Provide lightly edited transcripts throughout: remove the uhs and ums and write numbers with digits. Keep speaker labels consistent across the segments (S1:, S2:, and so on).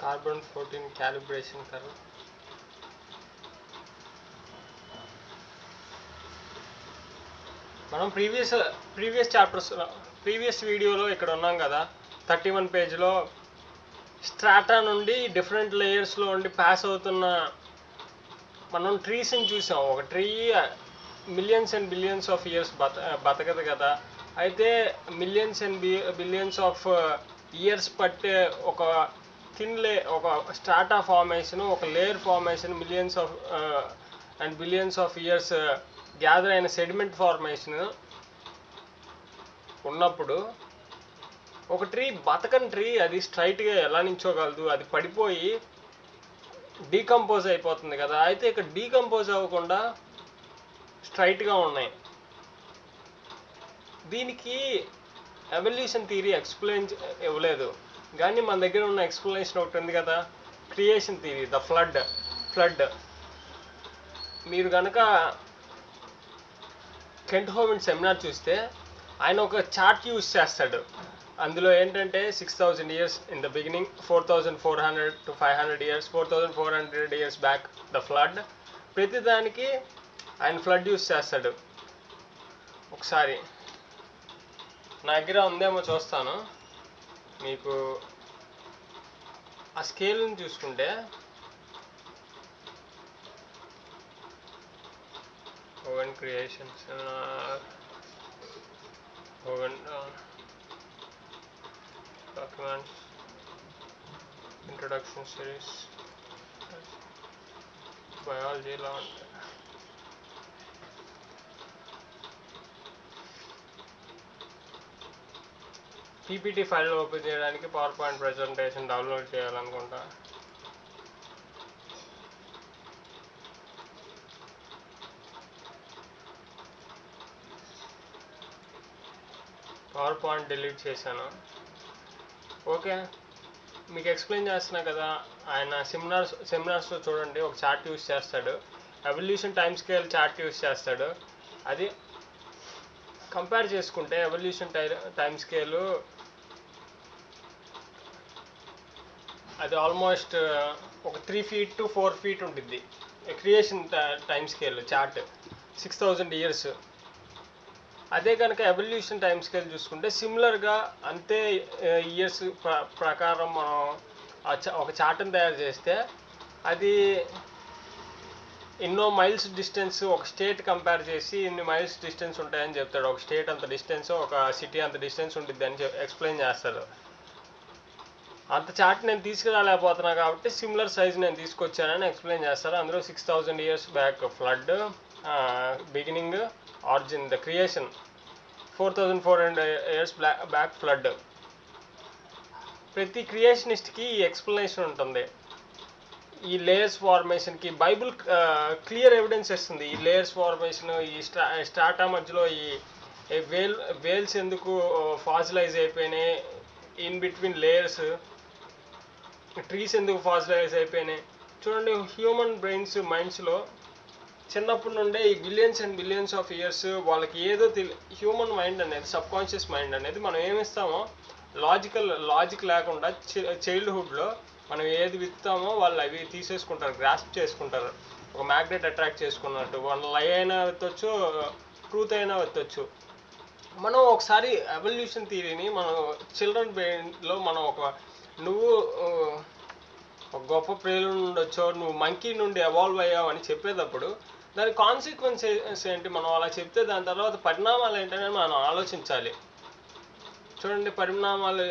S1: Carbon 14 calibration curve. మనం previous వీడియోలో ఇక్కడ ఉన్నాం కదా, 31 పేజ్లో స్ట్రాటా నుండి డిఫరెంట్ లేయర్స్లో ఉండి పాస్ అవుతున్న మనం ట్రీస్ని చూసాం. ఒక tree millions and billions of years బతకదు కదా, అయితే millions and billions of years పట్టే ఒక ఒక స్ట్రాటా ఫార్మేషన్, ఒక layer formation, millions of and billions of years gather అయిన సెడిమెంట్ ఫార్మేషన్ ఉన్నప్పుడు ఒక బతకని ట్రీ అది స్ట్రైట్గా ఎలా నించోగలదు? అది పడిపోయి డీకంపోజ్ అయిపోతుంది కదా. అయితే ఇక్కడ డీకంపోజ్ అవ్వకుండా స్ట్రైట్గా ఉన్నాయి. దీనికి ఎవల్యూషన్ థియరీ ఎక్స్ప్లెయిన్ ఇవ్వలేదు, కానీ మన దగ్గర ఉన్న ఎక్స్ప్లెనేషన్ ఒకటి ఉంది కదా, క్రియేషన్ థియరీ, ద ఫ్లడ్. మీరు కనుక కెంట్ హోవిండ్ సెమినార్ చూస్తే ఆయన ఒక చార్ట్ యూజ్ చేస్తాడు. అందులో ఏంటంటే 6000 years in the beginning, 4400 to 500 years, 4400 years back the flood. ప్రతిదానికి ఆయన ఫ్లడ్ యూజ్ చేస్తాడు. ఒకసారి నా దగ్గర ఉందేమో చూస్తాను. మీకు ఆ స్కేల్ని చూసుకుంటే Owen Creations, Owen documents, introduction series, biology law. PPT file open చేయడానికి పవర్ పాయింట్ ప్రెజెంటేషన్ డౌన్లోడ్ చేయాలనుకుంటా. పవర్ పాయింట్ డిలీట్ చేశాను. ఓకే, మీకు ఎక్స్ప్లెయిన్ చేస్తున్నా కదా. ఆయన సెమినార్స్లో చూడండి, ఒక చార్ట్ యూజ్ చేస్తాడు, evolution time scale chart use చేస్తాడు. అది కంపేర్ చేసుకుంటే ఎవల్యూషన్ టైం స్కేలు అది ఆల్మోస్ట్ ఒక 3 feet to 4 feet ఉంటుంది. Creation time scale chart 6000 years. అదే కనుక ఎవల్యూషన్ టైం స్కేల్ చూసుకుంటే సిమిలర్గా అంతే ఇయర్స్ ప్రకారం మనం ఒక చార్ట్ని తయారు చేస్తే అది ఎన్నో మైల్స్ డిస్టెన్స్, ఒక స్టేట్ కంపేర్ చేసి ఇన్ని మైల్స్ డిస్టెన్స్ ఉంటాయని చెప్తాడు. ఒక స్టేట్ అంత డిస్టెన్స్, ఒక సిటీ అంత డిస్టెన్స్ ఉంటుంది అని ఎక్స్ప్లెయిన్ చేస్తాడు. అంత చార్ట్ నేను తీసుకురాలేకపోతున్నా కాబట్టి సిమిలర్ సైజ్ నేను తీసుకొచ్చానని ఎక్స్ప్లెయిన్ చేస్తారు. అందులో 6000 years back flood, beginning, origin, the creation, 4400 years back flood. ప్రతి క్రియేషనిస్ట్కి ఈ ఎక్స్ప్లెనేషన్ ఉంటుంది. ఈ లేయర్స్ ఫార్మేషన్కి బైబుల్ క్లియర్ ఎవిడెన్స్ ఇస్తుంది. ఈ లేయర్స్ ఫార్మేషన్, ఈ స్ట్రాటా మధ్యలో ఈ వేల్స్ ఎందుకు ఫాసిలైజ్ అయిపోయినాయి, ఇన్ బిట్వీన్ లేయర్స్ ట్రీస్ ఎందుకు ఫాసిలైజ్ అయిపోయినాయి. చూడండి, హ్యూమన్ మైండ్స్లో చిన్నప్పటి నుండే ఈ billions and billions of years వాళ్ళకి ఏదో హ్యూమన్ మైండ్ అనేది, సబ్కాన్షియస్ మైండ్ అనేది మనం ఏమిస్తామో లాజిక్ లేకుండా చైల్డ్హుడ్లో మనం ఏది విత్తామో వాళ్ళు అవి తీసేసుకుంటారు, గ్రాస్ప్ చేసుకుంటారు. ఒక మ్యాగ్నెట్ అట్రాక్ట్ చేసుకున్నట్టు వాళ్ళ లై అయినా విత్తొచ్చు, ట్రూత్ అయినా విత్తొచ్చు. మనం ఒకసారి ఎవల్యూషన్ థియరీని మనం చిల్డ్రన్ బ్రెయిన్లో మనం నువ్వు ఒక గొప్ప ప్రేరణ ఉండొచ్చో, నువ్వు మంకీ నుండి ఎవాల్వ్ అయ్యావు అని చెప్పేటప్పుడు దాని కాన్సిక్వెన్సెస్ ఏంటి, మనం అలా చెప్తే దాని తర్వాత పరిణామాలు ఏంటనే మనం ఆలోచించాలి. చూడండి, పరిణామాలు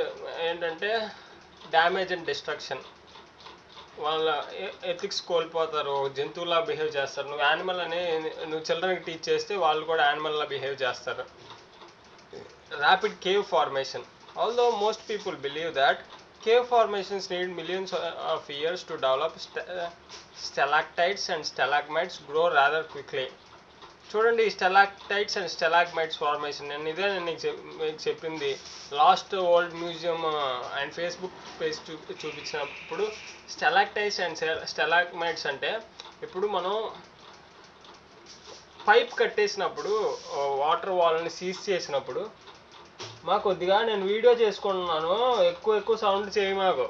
S1: ఏంటంటే డ్యామేజ్ అండ్ డిస్ట్రక్షన్. వాళ్ళ ఎథిక్స్ కోల్పోతారు, జంతువులా బిహేవ్ చేస్తారు. నువ్వు యానిమల్ అని నువ్వు చిల్డ్రన్కి టీచ్ చేస్తే వాళ్ళు కూడా యానిమల్లా బిహేవ్ చేస్తారు. Rapid cave formation. Although most people believe that cave formations need millions of years to develop. Stalactites and stalagmites grow rather quickly. చూడండి, స్టెలాక్టైట్స్ అండ్ స్టెలాగ్మైట్స్ ఫార్మేషన్ ఇదే నేను చెప్పింది. Last world museum and Facebook page చూపించినప్పుడు స్టెలాక్టైట్స్ and స్టెలాగ్మైట్స్ అంటే, ఇప్పుడు మనం pipe కట్టేసినప్పుడు water వాల్ని seize చేసినప్పుడు కొద్దిగా నేను వీడియో చేసుకుంటున్నాను, ఎక్కువ సౌండ్ చేయి మాకు.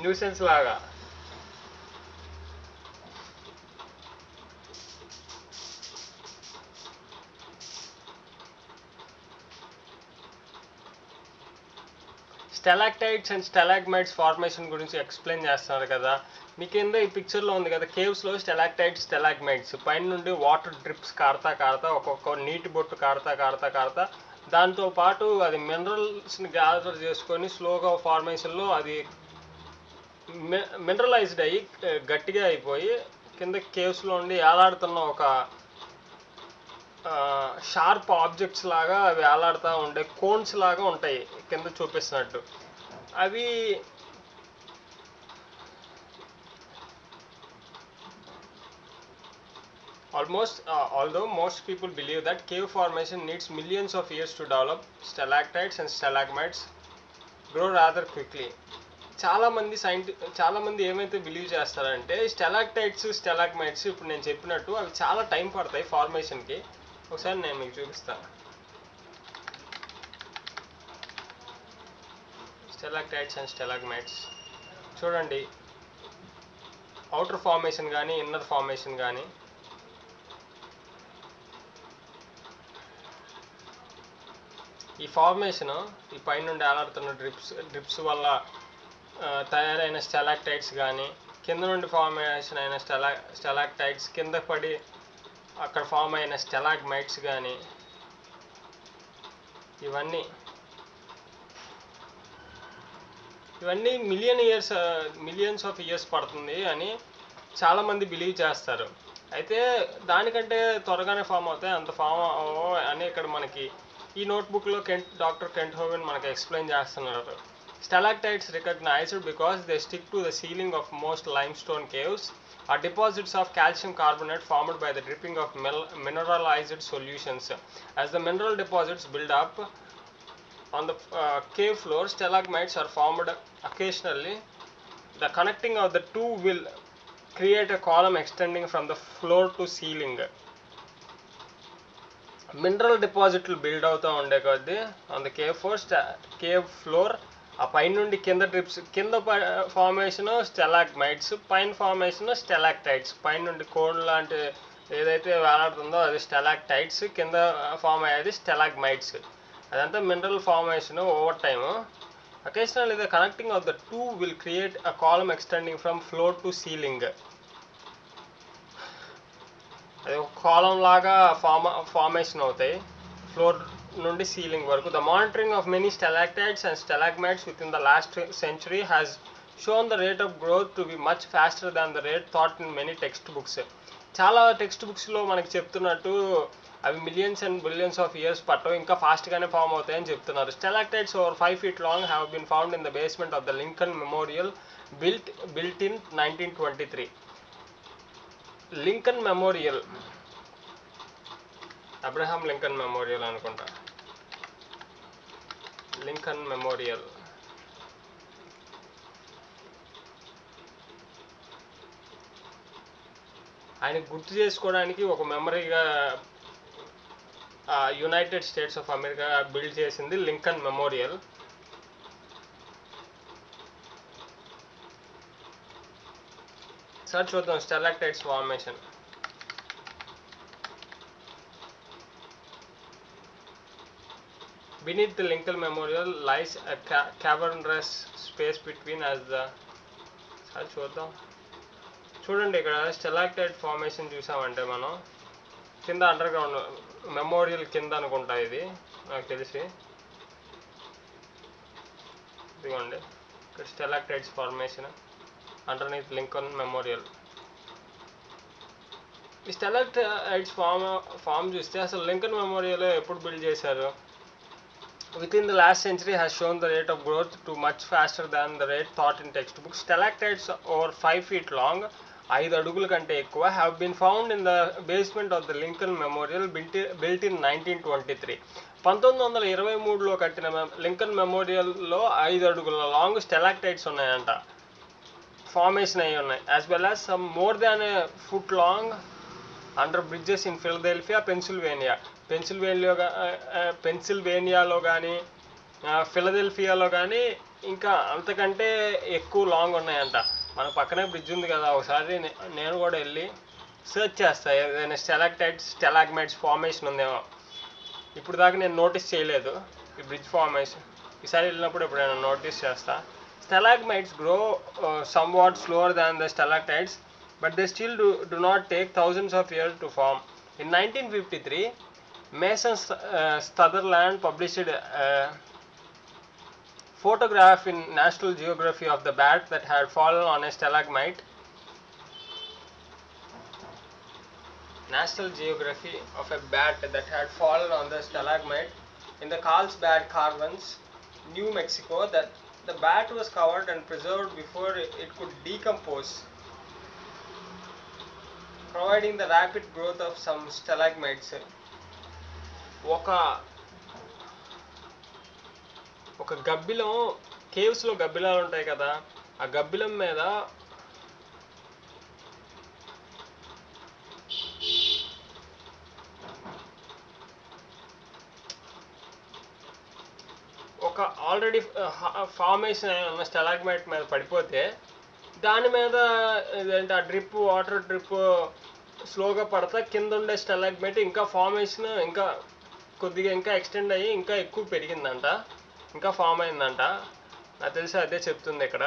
S1: న్యూసెన్స్ లాగా. స్టెలాక్టైట్స్ అండ్ స్టెలాగ్మైట్స్ ఫార్మేషన్ గురించి ఎక్స్ప్లెయిన్ చేస్తున్నారు కదా. మీ కింద ఈ పిక్చర్లో ఉంది కదా, కేవ్స్లో స్టెలాక్టైట్స్ స్టెలాగ్మైట్స్ పైన నుండి వాటర్ డ్రిప్స్ కారుతా కారుతా ఒక్కొక్క నీటి బొట్టు కారుతా కారుతా కారుతా దాంతోపాటు అది మినరల్స్ని గ్యాదర్ చేసుకొని స్లోగా ఫార్మేషన్లో అది మినరలైజ్డ్ అయ్యి గట్టిగా అయిపోయి కింద కేవ్స్లో ఉండి వేలాడుతున్న ఒక షార్ప్ ఆబ్జెక్ట్స్ లాగా అవి వేలాడుతూ ఉండే కోన్స్ లాగా ఉంటాయి కింద చూపిస్తున్నట్టు. అవి although most people believe that cave formation needs millions of years to develop, stalactites and stalagmites grow rather quickly. చాలామంది ఏమైతే బిలీవ్ చేస్తారంటే స్టెలాక్టైట్స్ స్టెలాగ్మైట్స్ ఇప్పుడు నేను చెప్పినట్టు అవి చాలా టైం పడతాయి ఫార్మేషన్కి. ఒకసారి నేను మీకు చూపిస్తాను. స్టెలాక్టైట్స్ అండ్ స్టెలాగ్మైట్స్ చూడండి, అవుటర్ ఫార్మేషన్ కానీ ఇన్నర్ ఫార్మేషన్ కానీ ఈ ఫార్మేషన్ ఈ పైనుండి ఆలాడుతున్న డ్రిప్స్ వల్ల తయారైన స్టెలాక్టైట్స్ కానీ కింద నుండి ఫార్మేషన్ అయిన స్టెలాక్టైట్స్ కింద పడి అక్కడ ఫామ్ అయిన స్టెలాగ్మైట్స్ కానీ ఇవన్నీ మిలియన్స్ ఆఫ్ ఇయర్స్ పడుతుంది అని చాలామంది బిలీవ్ చేస్తారు. అయితే దానికంటే త్వరగానే ఫామ్ అవుతాయి, అంత ఫామ్ అని ఇక్కడ మనకి ఈ నోట్బుక్లో డాక్టర్ కెంట్ హోవెన్ మనకి ఎక్స్ప్లెయిన్ చేస్తున్నారు. Stalactites recognized because they stick to the ceiling of most limestone caves are deposits of calcium carbonate formed by the dripping of mineralized solutions. As the mineral deposits build up on the cave floor, stalagmites are formed occasionally. The connecting of the two will create a column extending from the floor to ceiling. Mineral డిపాజిట్లు build అవుతూ ఉండే కొద్దీ on the cave floor ఆ పైనుండి కింద drips కింద formation స్టెలాగ్మైట్స్ పైన formation స్టెలాక్టైట్స్ పైనుండి కోన్ లాంటి ఏదైతే వేలాడుతుందో అది స్టెలాక్టైట్స్ కింద ఫామ్ అయ్యేది స్టెలాగ్మైట్స్. అదంతా mineral formation over time. Occasionally the connecting of the two will create a column extending from floor to ceiling. అది ఒక కాలం లాగా ఫార్మేషన్ అవుతాయి ఫ్లోర్ నుండి సీలింగ్ వరకు. The monitoring of many stalactites and stalagmites with in the last century has shown the rate of growth to be much faster than the rate thought in many text books. చాలా text బుక్స్లో మనకి చెప్తున్నట్టు అవి millions and billions of years పట్టవు, ఇంకా ఫాస్ట్గానే form అవుతాయని చెప్తున్నారు. Stalactites over 5 feet long have been found in the basement of the Lincoln Memorial built in 1923. Lincoln memorial, Abraham Lincoln Memorial అనుకుంటా. లింకన్ మెమోరియల్ ఆయన గుర్తు చేసుకోవడానికి ఒక మెమరీగా United States of America build చేసింది లింకన్ మెమోరియల్. సార్ చూద్దాం stalactites formation. Beneath the Lincoln Memorial lies a cavernous space between as the sir చూద్దాం. చూడండి ఇక్కడ స్టెలాక్టైట్ ఫార్మేషన్ చూసామంటే మనం కింద అండర్ గ్రౌండ్ మెమోరియల్ కింద అనుకుంటా ఇది నాకు తెలిసి. ఇదిగోండి ఇక్కడ స్టెలాక్టైట్స్ ఫార్మేషన్ అండర్నీత్ లింకన్ మెమోరియల్. ఈ స్టెలాక్టైట్స్ ఫామ్ చూస్తే అసలు లింకన్ మెమోరియల్ ఎప్పుడు బిల్డ్ చేశారు? Within the last century has shown the rate of growth to much faster than the rate thought in textbooks. Stalactites over 5 feet long, 5 అడుగుల కంటే ఎక్కువ, have been found in the basement of the Lincoln Memorial built in 1923. 1923లో కట్టిన Lincoln మెమోరియల్లో 5 అడుగుల long స్టెలాక్టైట్స్ ఉన్నాయంట, formation అయ్యి ఉన్నాయి. As well as some more than a foot long under bridges in Philadelphia, పెన్సిల్వేనియాలో కానీ ఫిలదెల్ఫియాలో కానీ ఇంకా అంతకంటే ఎక్కువ లాంగ్ ఉన్నాయంట. మన పక్కనే బ్రిడ్జ్ ఉంది కదా, ఒకసారి నేను కూడా వెళ్ళి సెర్చ్ చేస్తా ఏదైనా స్టెలాగ్మైట్స్ ఫార్మేషన్ ఉందేమో. ఇప్పుడు దాకా నేను నోటీస్ చేయలేదు ఈ బ్రిడ్జ్ ఫార్మేషన్. ఈసారి వెళ్ళినప్పుడు ఎప్పుడైనా నోటీస్ చేస్తా. Stalagmites grow somewhat slower than the stalactites, but they still do not take thousands of years to form. In 1953, Mason Sutherland published a photograph in National Geography of the bat that had fallen on a stalagmite. National Geography of a bat that had fallen on the stalagmite in the Carlsbad Caverns, New Mexico. That the bat was covered and preserved before it could decompose, providing the rapid growth of some stalagmites. ఒక గబ్బిలం, కేవ్స్లో గబ్బిలాలు ఉంటాయి కదా, ఆ గబ్బిలం మీద ఒక already formation ఉన్న స్టెలాగ్మైట్ మీద పడిపోతే దాని మీద ఏంటి ఆ డ్రిప్, వాటర్ డ్రిప్ స్లోగా పడతా కింద ఉండే స్టెలాగ్మైట్ ఇంకా ఫార్మేషన్ ఇంకా కొద్దిగా ఇంకా ఎక్స్టెండ్ అయ్యి ఇంకా ఎక్కువ పెరిగిందంట, ఇంకా ఫామ్ అయిందంట. నాకు తెలిసి అదే చెప్తుంది ఇక్కడ.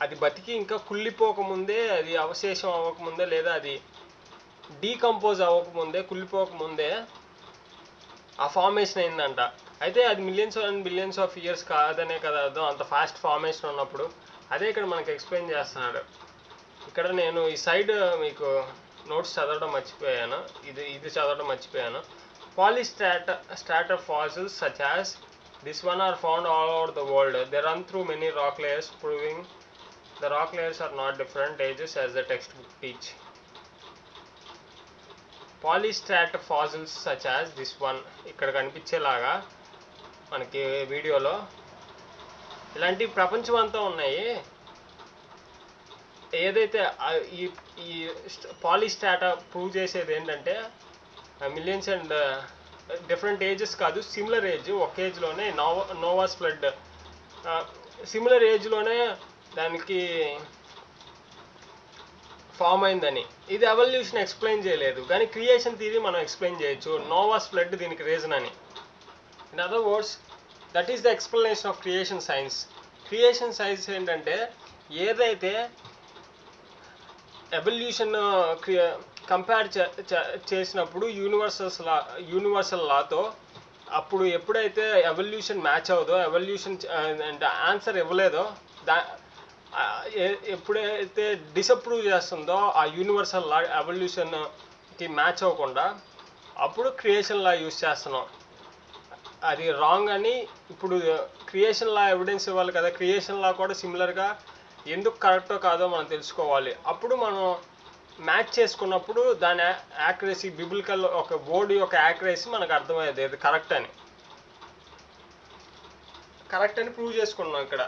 S1: అది బతికి ఇంకా కుళ్ళిపోకముందే, అది అవశేషం అవ్వకముందే, లేదా అది డీకంపోజ్ అవ్వకముందే, కుళ్ళిపోకముందే ఆ ఫార్మేషన్ అయిందంట. అయితే అది millions and billions of years కాదనే కదా అర్థం, అంత ఫాస్ట్ ఫార్మేషన్ ఉన్నప్పుడు. అదే ఇక్కడ మనకు ఎక్స్ప్లెయిన్ చేస్తున్నాడు. ఇక్కడ నేను ఈ సైడ్ మీకు నోట్స్ చదవడం మర్చిపోయాను, ఇది చదవడం మర్చిపోయాను. Polystrata fossils such as this one are found all over the world. They run through many rock layers, proving the rock layers are not different ages as the textbook teach. Polystrata fossils such as this one, ఇక్కడ కనిపించేలాగా మనకి వీడియోలో ఇలాంటి ప్రపంచం అంతా ఉన్నాయి. ఏదైతే ఈ పాలీస్ట్రాటా prove చేసేది ఏంటంటే మిలియన్స్ అండ్ డిఫరెంట్ ఏజెస్ కాదు, సిమిలర్ ఏజ్, ఒక ఏజ్లోనే నోవాస్ ఫ్లడ్ సిమిలర్ ఏజ్లోనే దానికి ఫామ్ అయిందని. ఇది ఎవల్యూషన్ ఎక్స్ప్లెయిన్ చేయలేదు, కానీ క్రియేషన్ థియరీ మనం ఎక్స్ప్లెయిన్ చేయొచ్చు. నోవాస్ ఫ్లడ్ దీనికి రీజన్ అని. In other words, that is the explanation of creation science. Creation science ఏంటంటే ఏదైతే ఎవల్యూషన్ కంపేర్ చేసినప్పుడు యూనివర్సల్ లాతో అప్పుడు ఎప్పుడైతే ఎవల్యూషన్ మ్యాచ్ అవ్వదో, ఎవల్యూషన్ అంటే ఆన్సర్ ఇవ్వలేదో, ఎప్పుడైతే డిసప్రూవ్ చేస్తుందో ఆ యూనివర్సల్ లా ఎవల్యూషన్కి మ్యాచ్ అవ్వకుండా, అప్పుడు క్రియేషన్ లా యూజ్ చేస్తున్నాం. అది రాంగ్ అని ఇప్పుడు క్రియేషన్ లా ఎవిడెన్స్ ఇవ్వాలి కదా. క్రియేషన్ లా కూడా సిమిలర్గా ఎందుకు కరెక్టో కాదో మనం తెలుసుకోవాలి. అప్పుడు మనం మ్యాచ్ చేసుకున్నప్పుడు దాని యాక్యురసీ, బిబిలికల్ ఒక వర్డ్ యొక్క యాక్యురసీ మనకు అర్థమయ్యేది, అది కరెక్ట్ అని ప్రూవ్ చేసుకున్నాం ఇక్కడ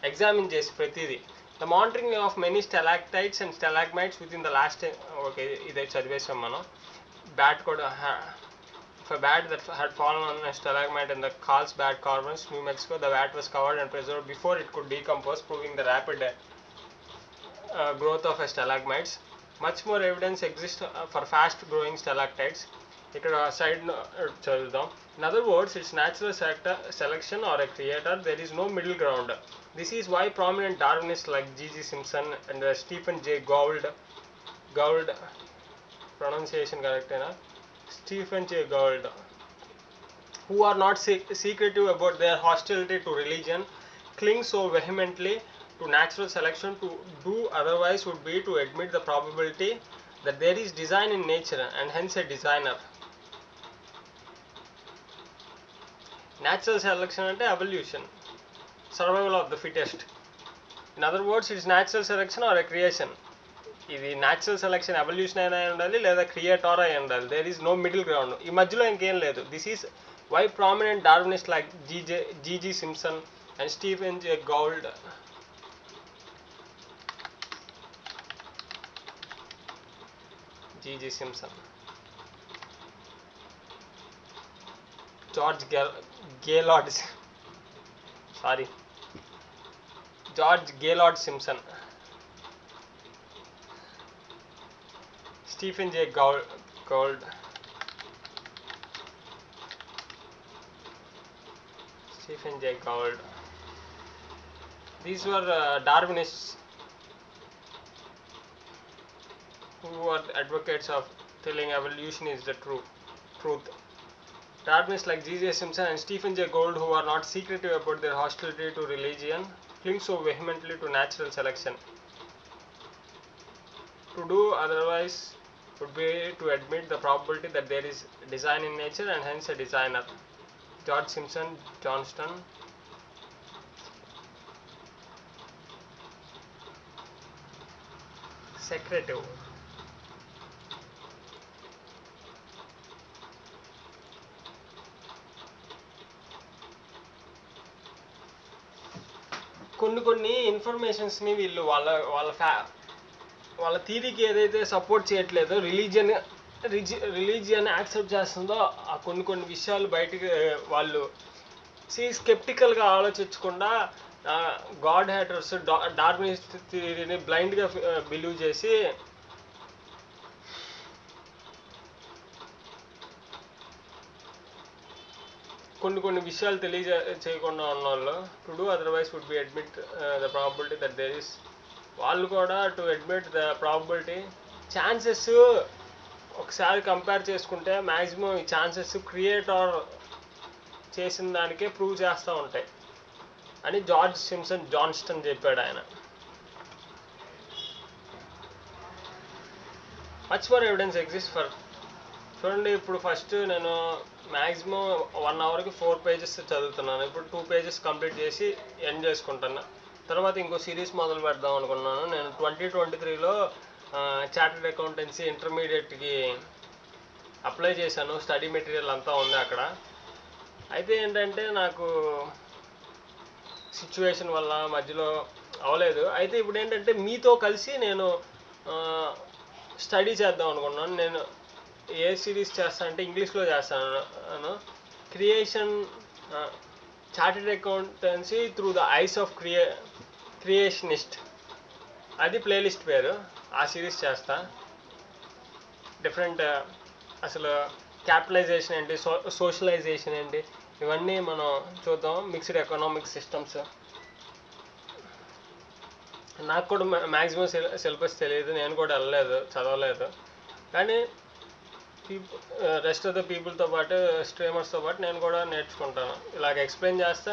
S1: ఎగ్జామిన్ చేసి ప్రతిదీ. The monitoring of many stalactites and stalagmites with in the last, okay ఇదే చదివేసాం మనం. బ్యాట్ కూడా, a bat that had fallen on a stalagmite in the Carlsbad Caverns, New Mexico. The bat was covered and preserved before it could decompose, proving the rapid growth of stalagmites. Much more evidence exists for fast growing stalactites. ఇక్కడ side చదువుదాం. In other words, it's natural selection or a creator. There is no middle ground. This is why prominent Darwinists like G.G. Simpson and Stephen Jay Gould pronunciation correct ena, Stephen Jay Gould, who are not secretive about their hostility to religion, cling so vehemently to natural selection. To do otherwise would be to admit the probability that there is design in nature and hence a designer. Natural selection ante evolution, survival of the fittest. In other words, it's natural selection or a creation. ఇది natural selection, evolution అయినా ఉండాలి లేదా creator అయి ఉండాలి. There is no middle ground, ఈ మధ్యలో ఇంకేం లేదు. This is why prominent Darwinist like GG Simpson and Stephen Jay Gould GG Simpson George Gaylord sorry George Gaylord Simpson, Stephen Jay Gould, Stephen Jay Gould. These were Darwinists who were advocates of telling evolution is the truth. Darwinists like G.J. Simpson and Stephen Jay Gould, who are not secretive about their hostility to religion, cling so vehemently to natural selection. To do otherwise would be to admit the probability that there is design in nature and hence a designer. George Simpson, Johnston. Secretive. కొన్ని ఇన్ఫర్మేషన్స్ని వీళ్ళు వాళ్ళ థీరీకి ఏదైతే support చేయట్లేదో religion accept చేస్తుందో ఆ కొన్ని విషయాలు బయటికి వాళ్ళు స్కెప్టికల్గా ఆలోచించకుండా గాడ్ హ్యాటర్స్ డార్వినిస్ట్ థియరీని బ్లైండ్గా బిలీవ్ చేసి కొన్ని విషయాలు చేయకుండా ఉన్నవాళ్ళు to do otherwise would be admit the probability that there is, వాళ్ళు కూడా to admit the probability chances ఒకసారి కంపేర్ చేసుకుంటే మ్యాక్సిమం ఈ ఛాన్సెస్ క్రియేటర్ చేసిన దానికే ప్రూవ్ చేస్తూ ఉంటాయి అని జార్జ్ సిమ్సన్ జాన్స్టన్ చెప్పాడు ఆయన. Much more evidence exist for. చూడండి, ఇప్పుడు ఫస్ట్ నేను మ్యాక్సిమం 1 అవర్కి 4 pages చదువుతున్నాను. ఇప్పుడు 2 pages కంప్లీట్ చేసి ఎండ్ చేసుకుంటున్నా. తర్వాత ఇంకో సిరీస్ మొదలు పెడదాం అనుకున్నాను. నేను 2023లో చార్టెడ్ అకౌంటెన్సీ ఇంటర్మీడియట్కి అప్లై చేశాను. స్టడీ మెటీరియల్ అంతా ఉంది అక్కడ. అయితే ఏంటంటే నాకు సిచ్యువేషన్ వల్ల మధ్యలో అవ్వలేదు. అయితే ఇప్పుడు ఏంటంటే మీతో కలిసి నేను స్టడీ చేద్దాం అనుకున్నాను. నేను ఏ సిరీస్ చేస్తాను అంటే ఇంగ్లీష్లో చేస్తాను. Creation charted accountancy through the eyes of creationist, అది ప్లేలిస్ట్ పేరు. ఆ సిరీస్ చేస్తా. డిఫరెంట్ అసలు క్యాపిటలైజేషన్ ఏంటి, సోషలైజేషన్ ఏంటి, ఇవన్నీ మనం చూద్దాం. Mixed economic systems. నాకు కూడా మ్యాక్సిమం సిలబస్ తెలియదు, నేను కూడా వెళ్ళలేదు, చదవలేదు. కానీ రెస్ట్ ఆఫ్ ద పీపుల్తో పాటు స్ట్రీమర్స్తో పాటు నేను కూడా నేర్చుకుంటాను. ఇలాగ ఎక్స్ప్లెయిన్ చేస్తే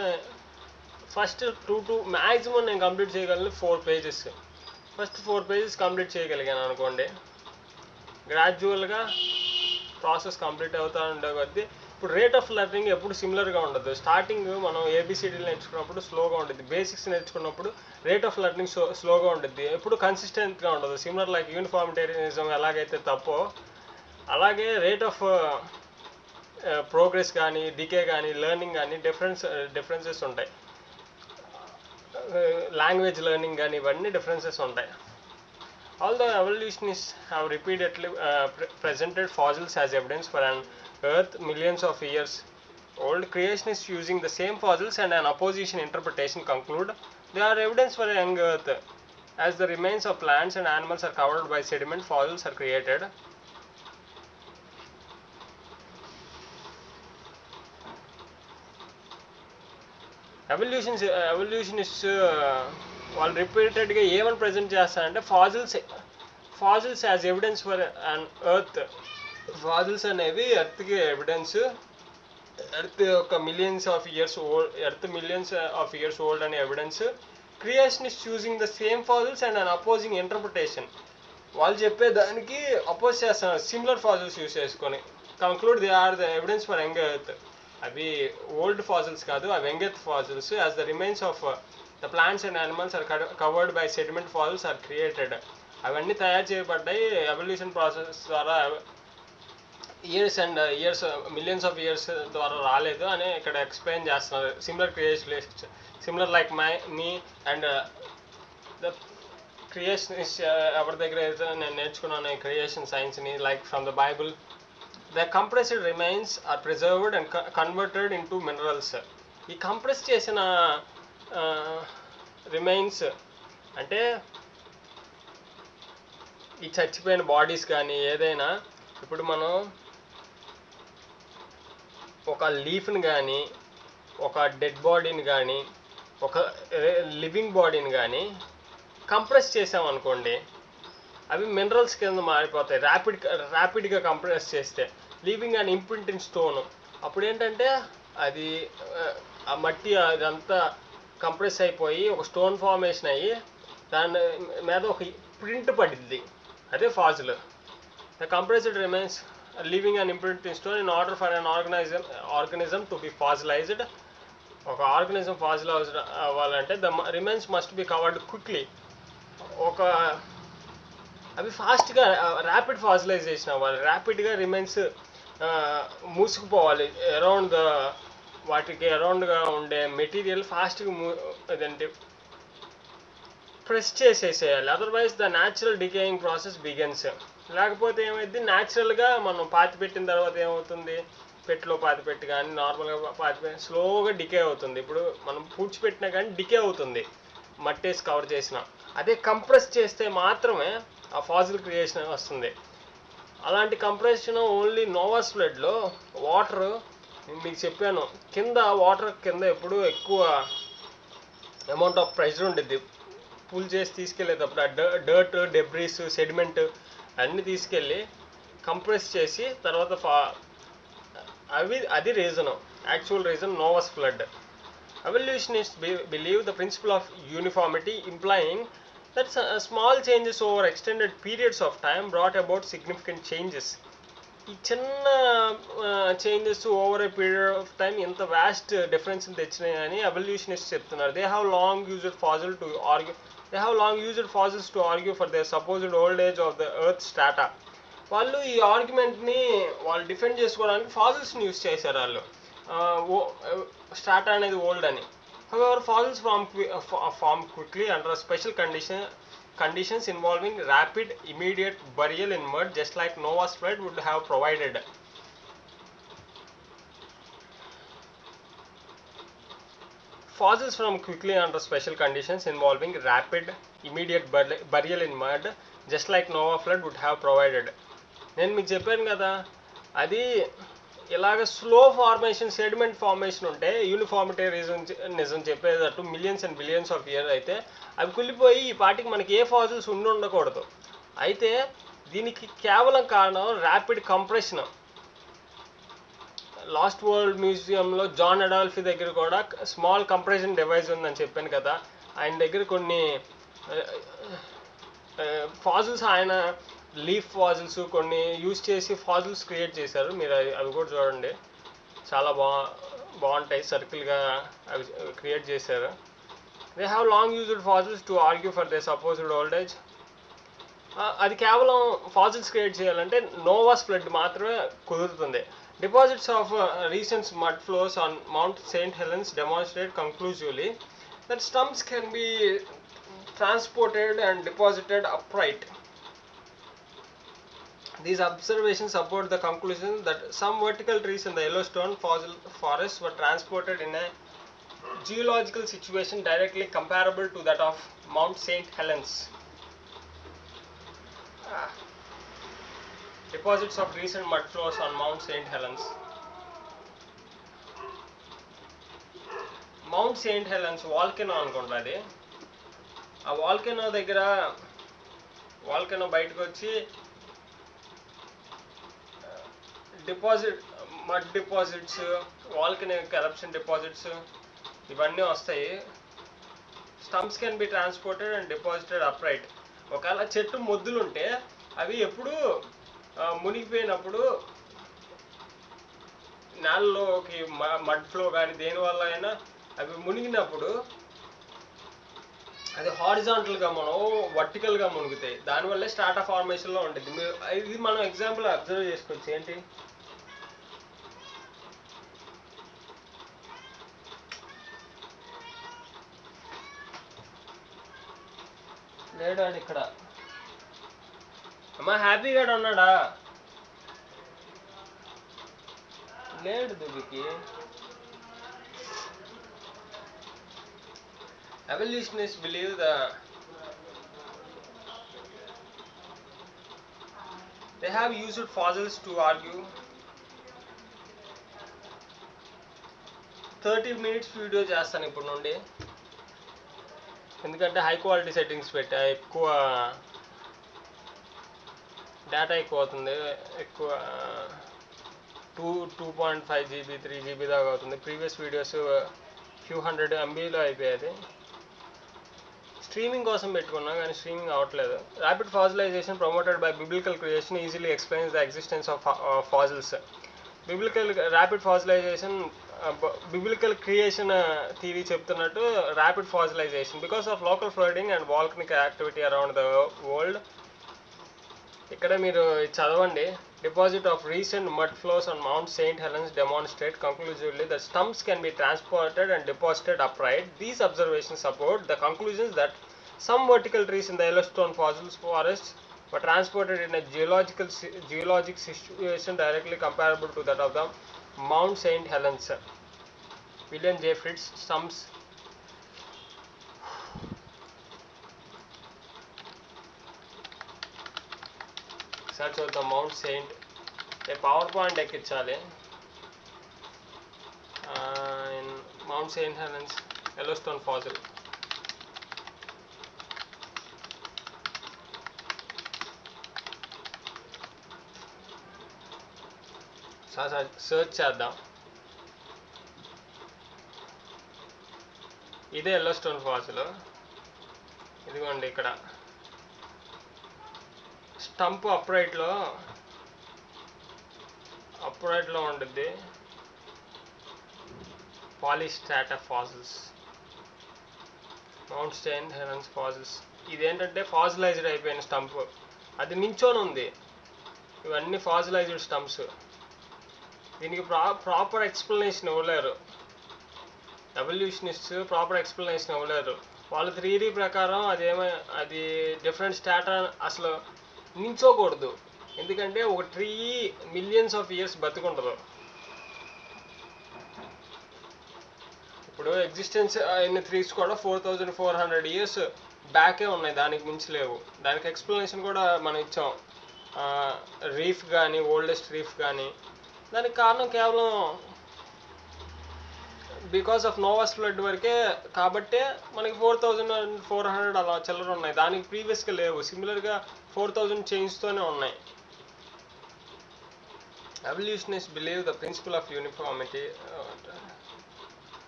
S1: ఫస్ట్ 2 మ్యాక్సిమం నేను కంప్లీట్ చేయగలను 4 pages. ఫస్ట్ 4 pages కంప్లీట్ చేయగలిగాను అనుకోండి. గ్రాడ్యువల్గా ప్రాసెస్ కంప్లీట్ అవుతూ ఉండే కొద్దీ ఇప్పుడు రేట్ ఆఫ్ లెర్నింగ్ ఎప్పుడు సిమిలర్గా ఉండదు. స్టార్టింగ్ మనం ఏబిసిడీలు నేర్చుకున్నప్పుడు స్లోగా ఉంటుంది, బేసిక్స్ నేర్చుకున్నప్పుడు రేట్ ఆఫ్ లెర్నింగ్ స్లోగా ఉంటుంది, ఎప్పుడు కన్సిస్టెంట్గా ఉండదు. సిమిలర్ లైక్ యూనిఫార్మిటేరియనిజం ఎలాగైతే తప్పో అలాగే రేట్ ఆఫ్ ప్రోగ్రెస్ కానీ డికే కానీ లెర్నింగ్ కానీ డిఫరెన్సెస్ ఉంటాయి. లాంగ్వేజ్ లెర్నింగ్ కానీ ఇవన్నీ డిఫరెన్సెస్ ఉంటాయి. Although evolutionists have repeatedly presented fossils as evidence for an Earth millions of years old, creationists using the same fossils and an opposition interpretation conclude they are evidence for a young Earth. As the remains of plants and animals are covered by sediment, fossils are created. ఎవల్యూషనిస్ట్ వాళ్ళు రిపీటెడ్గా ఏమని present చేస్తారంటే fossils as evidence for an earth. Fossils అనేవి ఎర్త్కి evidence. Earth ఒక millions of years old అనే evidence. Creationist using the same fossils and an opposing interpretation. వాళ్ళు చెప్పే దానికి అపోజ్ చేస్తున్నారు సిమిలర్ ఫాజిల్స్ యూజ్ చేసుకొని. Conclude they are the evidence for young earth. అవి ఓల్డ్ ఫాజిల్స్ కాదు, అవి young earth fossils. As the remains of the plants and animals are covered by sediment fossils are created. అవన్నీ తయారు చేయబడ్డాయి evolution process ద్వారా. Years and years, millions of years ద్వారా రాలేదు అని ఇక్కడ ఎక్స్ప్లెయిన్ చేస్తున్నారు. Similar like me and the creation ఎవరి దగ్గర అయితే నేను నేర్చుకున్నాను ఈ క్రియేషన్ సైన్స్ని, like from the Bible The compressed remains are preserved and converted into minerals. ఈ కంప్రెస్ చేసిన రిమైన్స్ అంటే ఈ చచ్చిపోయిన బాడీస్ కానీ ఏదైనా, ఇప్పుడు మనం ఒక లీఫ్ని కానీ ఒక డెడ్ బాడీని కానీ ఒక లివింగ్ బాడీని కానీ కంప్రెస్ చేసామనుకోండి, అవి మినరల్స్ కింద మారిపోతాయి ర్యాపిడ్గా కంప్రెస్ చేస్తే. Leaving and imprint in stone, అప్పుడు ఏంటంటే అది ఆ మట్టి అదంతా కంప్రెస్ అయిపోయి ఒక స్టోన్ ఫార్మేషన్ అయ్యి దాని మీద ఒక ప్రింట్ పడిద్ది, అదే fossil. The compressed remains leaving and imprint in stone in order for an organism to be fossilized. ఒక ఆర్గనిజం ఫాజిలైజ్ అవ్వాలంటే the remains must be covered quickly. ఒక అవి ఫాస్ట్గా ర్యాపిడ్ ఫాజిలైజేషన్ అవ్వాలి, ర్యాపిడ్గా రిమైన్స్ మూసుకుపోవాలి. వాటికి అరౌండ్గా ఉండే మెటీరియల్ ఫాస్ట్గా అదంటే ప్రెస్ చేసేసేయాలి. Otherwise the natural decaying process begins. లేకపోతే ఏమైంది, న్యాచురల్గా మనం పాతి పెట్టిన తర్వాత ఏమవుతుంది, పెట్టిలో పాతి పెట్టి కానీ నార్మల్గా పాతి పెట్టి స్లోగా డికే అవుతుంది. ఇప్పుడు మనం పూడ్చిపెట్టినా కానీ డికే అవుతుంది మట్టేసి కవర్ చేసిన. అదే కంప్రెస్ చేస్తే మాత్రమే ఆ ఫాజిల్ క్రియేషన్ వస్తుంది. అలాంటి కంప్రెషన్ ఓన్లీ నోవాస్ ఫ్లడ్లో వాటర్, మీకు చెప్పాను కింద వాటర్ కింద ఎప్పుడు ఎక్కువ అమౌంట్ ఆఫ్ ప్రెషర్ ఉంటుంది. పుల్ చేసి తీసుకెళ్ళేటప్పుడు ఆ డర్ట్ డెబ్రీస్ సెడిమెంట్ అన్నీ తీసుకెళ్ళి కంప్రెస్ చేసి తర్వాత అది reason, actual reason నోవాస్ flood. Evolutionists believe the principle of uniformity, implying that small changes over extended periods of time brought about significant changes. ఈ చిన్న changes over a period of time ఎంత vast difference తెచ్చినాయి అని evolutionist చెప్తున్నారు. They have long used fossils to argue for the supposed old age of the earth strata. వాళ్ళు ఈ ఆర్గ్యుమెంట్ని వాళ్ళు defend చేసుకోవడానికి ఫాజిల్స్ని యూజ్ చేశారు. వాళ్ళు స్టాటా అనేది ఓల్డ్ అని. However, fossils form quickly under special conditions involving rapid, immediate burial in mud, just like Noah's flood would have provided. Fossils form quickly under special conditions involving rapid, immediate burial in mud, just like Noah's flood would have provided. నేను మీకు చెప్పాను కదా, అది ఇలాగ slow formation sediment formation ఉంటే uniformity నిజం చెప్పేటట్టు millions and billions of year అయితే అవి కుళ్ళిపోయి ఈ పాటికి మనకి ఏ ఫాజిల్స్ ఉండకూడదు. అయితే దీనికి కేవలం కారణం ర్యాపిడ్ కంప్రెషన్. లాస్ట్ వరల్డ్ మ్యూజియంలో జాన్ అడాల్ఫీ దగ్గర కూడా స్మాల్ కంప్రెషన్ డివైస్ ఉందని చెప్పాను కదా. ఆయన దగ్గర కొన్ని ఫాజిల్స్, ఆయన లీఫ్ ఫాజిల్స్ కొన్ని యూజ్ చేసి ఫాజిల్స్ క్రియేట్ చేశారు. మీరు అవి కూడా చూడండి, చాలా బాగుంటాయి, సర్కిల్గా అవి క్రియేట్ చేశారు. They have long used fossils to argue for they supposed old age. అది కేవలం ఫాజిల్స్ క్రియేట్ చేయాలంటే నోవాస్ ఫ్లడ్ మాత్రమే కుదురుతుంది. Deposits of recent mud flows on mount Saint Helens demonstrate conclusively that stumps can be transported and deposited upright. These observations support the conclusion that some vertical trees in the Yellowstone fossil forests were transported in a geological situation directly comparable to that of Mount St. Helens. Deposits of recent mud flows on Mount St. Helens. Mount St. Helens volcano అనుకుంటుంది. ఆ volcano దగ్గర volcano బయటకు వచ్చి mud deposits, volcanic eruption deposits ఇవన్నీ వస్తాయి. Stumps can be transported and deposited upright. ఒకవేళ చెట్టు మొద్దులుంటే అవి ఎప్పుడు మునిగిపోయినప్పుడు నేలలోకి మడ్ ఫ్లో కానీ దేనివల్ల అయినా అవి మునిగినప్పుడు అది హారిజాంటల్గా మనం వర్టికల్గా మునుగుతాయి. దానివల్లే స్టార్ట్ ఆఫ్ ఫార్మేషన్లో ఉంటుంది. ఇది మనం ఎగ్జాంపుల్ అబ్జర్వ్ చేసుకోవచ్చు. ఏంటి, లేడాడు ఇక్కడ అమ్మా హ్యాపీగా ఉన్నాడా? లేడు దుబికి. Evolutionists believe they have used fossils to argue. 30 minutes video చేస్తాను ఇప్పుడు నుండి, ఎందుకంటే హై క్వాలిటీ సెట్టింగ్స్ పెట్టా, ఎక్కువ డేటా ఎక్కువ అవుతుంది, ఎక్కువ 2.5 GB 3 GB దాకా అవుతుంది. ప్రీవియస్ వీడియోస్ ఫ్యూ 100 MBలో అయిపోయేది. స్ట్రీమింగ్ కోసం పెట్టుకున్నా కానీ స్ట్రీమింగ్ అవ్వట్లేదు. Rapid fossilization promoted by biblical creation easily explains the existence of fossils. Rapid fossilization biblical creation theory చెప్తున్నట్టు rapid fossilization because of local flooding and volcanic activity around the world. ఇక్కడ మీరు చదవండి. Deposit of recent mud flows on Mount St. Helens demonstrate conclusively that stumps can be transported and deposited upright. These observations support the conclusions that some vertical trees in the Yellowstone fossil forests were transported in a geologic situation directly comparable to that of the Mount St. Helens. William J. Fritz, Stumps. Search out the Mount St. PowerPoint ఎక్కించాలి. In Mount Saint Helens Yellowstone fossil. Search చేద్దాం. ఇదే Yellowstone fossil. ఇదిగోండి ఇక్కడ stump అప్రైట్లో ఉంటుంది. Polystrata fossils, Mount Saint Helens fossils. ఇదేంటంటే fossilized అయిపోయిన stump, అది నించొని ఉంది. ఇవన్నీ ఫాసిలైజ్డ్ స్టంప్స్. దీనికి ప్రాపర్ ఎక్స్ప్లెనేషన్ ఇవ్వలేరు ఎవల్యూషనిస్ట్స్, ప్రాపర్ ఎక్స్ప్లెనేషన్ ఇవ్వలేరు. వాళ్ళ థియరీ ప్రకారం అది డిఫరెంట్ స్టాటా అసలు నించోకూడదు, ఎందుకంటే ఒక ట్రీ మిలియన్స్ ఆఫ్ ఇయర్స్ బతుకుండదు. ఇప్పుడు ఎగ్జిస్టెన్స్ అయిన ట్రీస్ కూడా 4400 ఇయర్స్ బ్యాకే ఉన్నాయి, దానికి మించి లేవు. దానికి ఎక్స్ప్లెనేషన్ కూడా మనం ఇచ్చాం. రీఫ్ కానీ, ఓల్డెస్ట్ రీఫ్ కానీ, దానికి కారణం కేవలం బికాస్ ఆఫ్ నోవాస్ ఫ్లడ్ వరకే. కాబట్టే మనకి 4400 అలా చిల్లర ఉన్నాయి, దానికి ప్రీవియస్గా లేవు. సిమిలర్గా 4000 చేంజ్తోనే ఉన్నాయి. Evolutionists believe the principle of uniformity.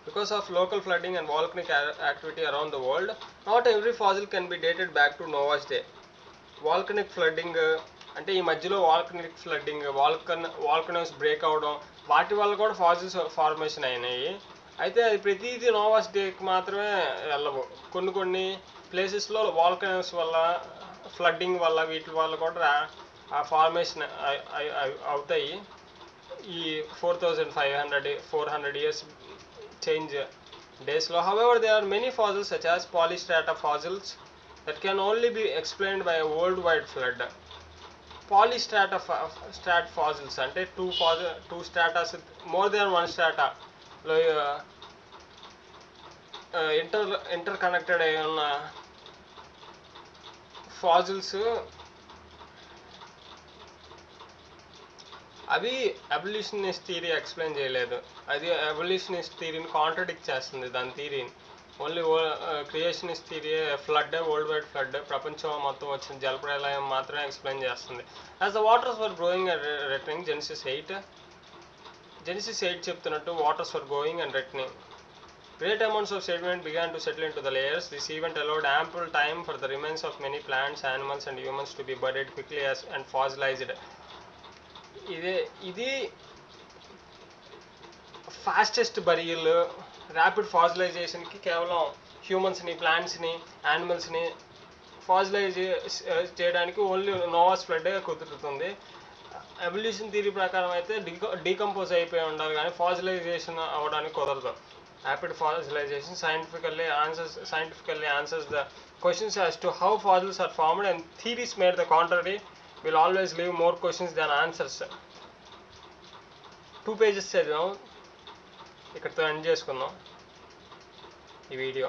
S1: Because of local flooding and volcanic activity around the world, not every fossil can be dated back to Noah's day. Volcanic flooding అంటే ఈ మధ్యలో వాల్కనిక్ ఫ్లడ్డింగ్, వాల్కనోస్ బ్రేక్ అవడం, వాటి వల్ల కూడా fossils formation అయినాయి. అయితే అది ప్రతిదీ నోవాస్ డేకి మాత్రమే వెళ్ళవు. కొన్ని ప్లేసెస్లో వాల్కనోస్ వల్ల, ఫ్లడ్డింగ్ వల్ల, వీటి వల్ల కూడా ఆ ఫార్మేషన్ అవుతాయి. ఈ 400 ఇయర్స్ చేంజ్ డేస్లో. However there are many fossils such as polystrata fossils that can only be explained by a worldwide flood. Polystrata fossils అంటే two stratas, more than one strata లో ఇంటర్కనెక్టెడ్ అయి ఉన్న ఫాసిల్స్. అవి ఎవల్యూషనిస్ట్ థియరీ ఎక్స్ప్లెయిన్ చేయలేదు. అది ఎవల్యూషనిస్ట్ థియరీని contradict చేస్తుంది. దాని థియరీని only creationist theory flood, world wide flood, ప్రపంచం మొత్తం వచ్చిన జలప్రలయం మాత్రమే ఎక్స్ప్లెయిన్ చేస్తుంది. As the waters were growing and returning, Genesis 8 చెప్తున్నట్టు waters were going and returning. Great amounts of sediment began to settle into the layers. This event allowed ample time for the remains of many plants, animals and humans to be buried quickly and fossilized. ఇది fastest burial. Rapid ఫాసిలైజేషన్కి కేవలం హ్యూమన్స్ని, ప్లాంట్స్ని, యానిమల్స్ని ఫాసిలైజ్ చేయడానికి only నోవాస్ flood కుదురుతుంది. Evolution theory ప్రకారం అయితే decompose అయిపోయి ఉండాలి, కానీ ఫాసిలైజేషన్ అవ్వడానికి కుదరదు. Rapid fossilization scientifically answers the questions as to how fossils are formed, and theories made the contrary will always leave more questions than answers. 2 pages చదివాం. ఇక్కడితో ఎండ్ చేసుకుందాం ఈ వీడియో.